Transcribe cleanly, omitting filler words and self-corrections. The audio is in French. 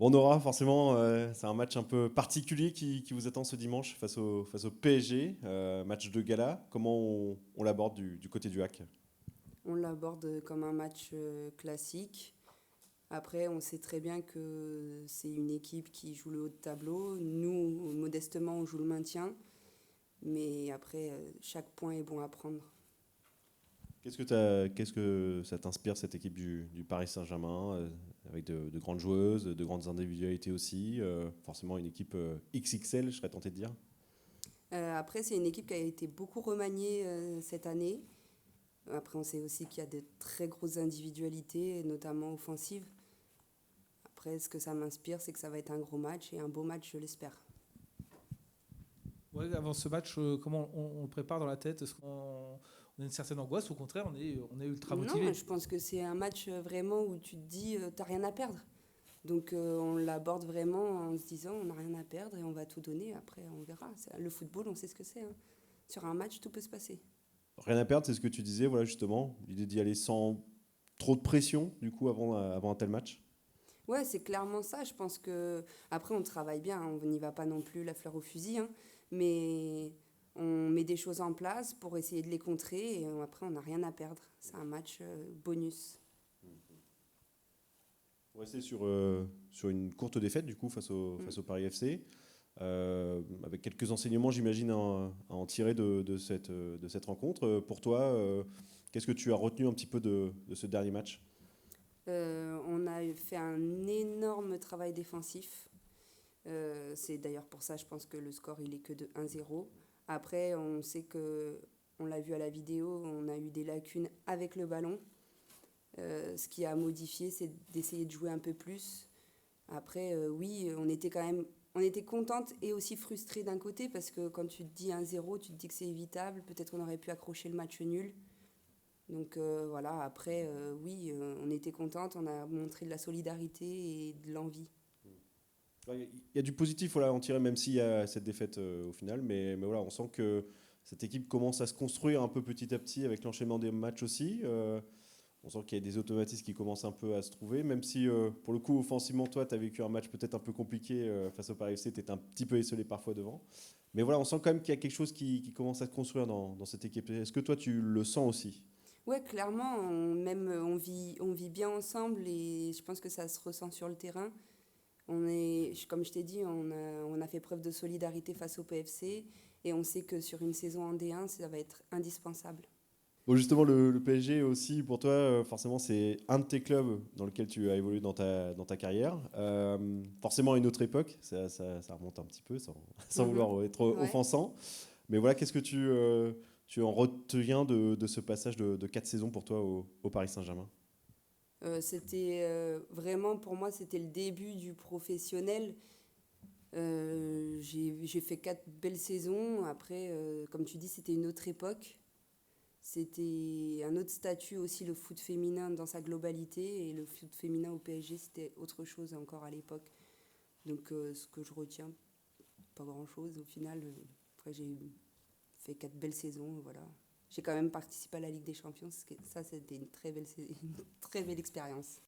Bon, Nora, forcément, c'est un match un peu particulier qui vous attend ce dimanche face au PSG, match de gala. Comment on l'aborde du côté du hack? On l'aborde comme un match classique. Après, on sait très bien que c'est une équipe qui joue le haut de tableau. Nous, modestement, on joue le maintien. Mais après, chaque point est bon à prendre. Qu'est-ce que ça t'inspire, cette équipe du Paris Saint-Germain, avec de grandes joueuses, de grandes individualités aussi, forcément une équipe XXL, je serais tenté de dire. Après, c'est une équipe qui a été beaucoup remaniée cette année. Après, on sait aussi qu'il y a de très grosses individualités, notamment offensives. Après, ce que ça m'inspire, c'est que ça va être un gros match et un beau match, je l'espère. Ouais, avant ce match, comment on le prépare dans la tête? Est-ce qu'on on a une certaine angoisse ou au contraire, on est ultra Non, motivé? je pense que c'est un match vraiment où tu te dis, t'as rien à perdre. Donc on l'aborde vraiment en se disant, on n'a rien à perdre et on va tout donner. Après, on verra. Le football, on sait ce que c'est, hein. Sur un match, tout peut se passer. Rien à perdre, c'est ce que tu disais, voilà justement, l'idée d'y aller sans trop de pression, du coup, avant un tel match. Ouais, c'est clairement ça. Je pense que après, on travaille bien, hein. On n'y va pas non plus la fleur au fusil, hein. Mais on met des choses en place pour essayer de les contrer et après, on n'a rien à perdre. C'est un match bonus. On va rester sur une courte défaite, du coup, Mm. face au Paris FC. Avec quelques enseignements, j'imagine, à en tirer de cette rencontre. Pour toi, qu'est-ce que tu as retenu un petit peu de ce dernier match? On a fait un énorme travail défensif. C'est d'ailleurs pour ça, je pense que le score, il est que de 1-0. Après, on sait que, on l'a vu à la vidéo, on a eu des lacunes avec le ballon. Ce qui a modifié, c'est d'essayer de jouer un peu plus. Après, oui, on était contente et aussi frustrée d'un côté parce que quand tu te dis 1-0, tu te dis que c'est évitable. Peut-être qu'on aurait pu accrocher le match nul. Donc voilà, après, oui, on était contente, on a montré de la solidarité et de l'envie. Il y a du positif voilà, à en tirer, même s'il y a cette défaite au final. Mais voilà, on sent que cette équipe commence à se construire un peu petit à petit avec l'enchaînement des matchs aussi. On sent qu'il y a des automatismes qui commencent un peu à se trouver, même si pour le coup, offensivement, toi, tu as vécu un match peut-être un peu compliqué face au Paris FC, tu étais un petit peu esselé parfois devant. Mais voilà, on sent quand même qu'il y a quelque chose qui commence à se construire dans cette équipe. Est-ce que toi, tu le sens aussi? Ouais, clairement, on vit bien ensemble et je pense que ça se ressent sur le terrain. Comme je t'ai dit, on a fait preuve de solidarité face au PFC et on sait que sur une saison en D1, ça va être indispensable. Bon, justement, le PSG aussi, pour toi, forcément, c'est un de tes clubs dans lequel tu as évolué dans ta carrière. Forcément, à une autre époque, ça remonte un petit peu, sans Mhm. vouloir être Ouais. offensant. Mais voilà, qu'est-ce que tu en retiens de ce passage de 4 saisons pour toi au Paris Saint-Germain? C'était vraiment pour moi, c'était le début du professionnel. J'ai fait 4 belles saisons. Après, comme tu dis, c'était une autre époque. C'était un autre statut aussi, le foot féminin dans sa globalité. Et le foot féminin au PSG, c'était autre chose encore à l'époque. Donc, ce que je retiens, pas grand-chose au final. Après, j'ai fait 4 belles saisons, voilà. J'ai quand même participé à la Ligue des Champions. Ça, c'était une très belle expérience.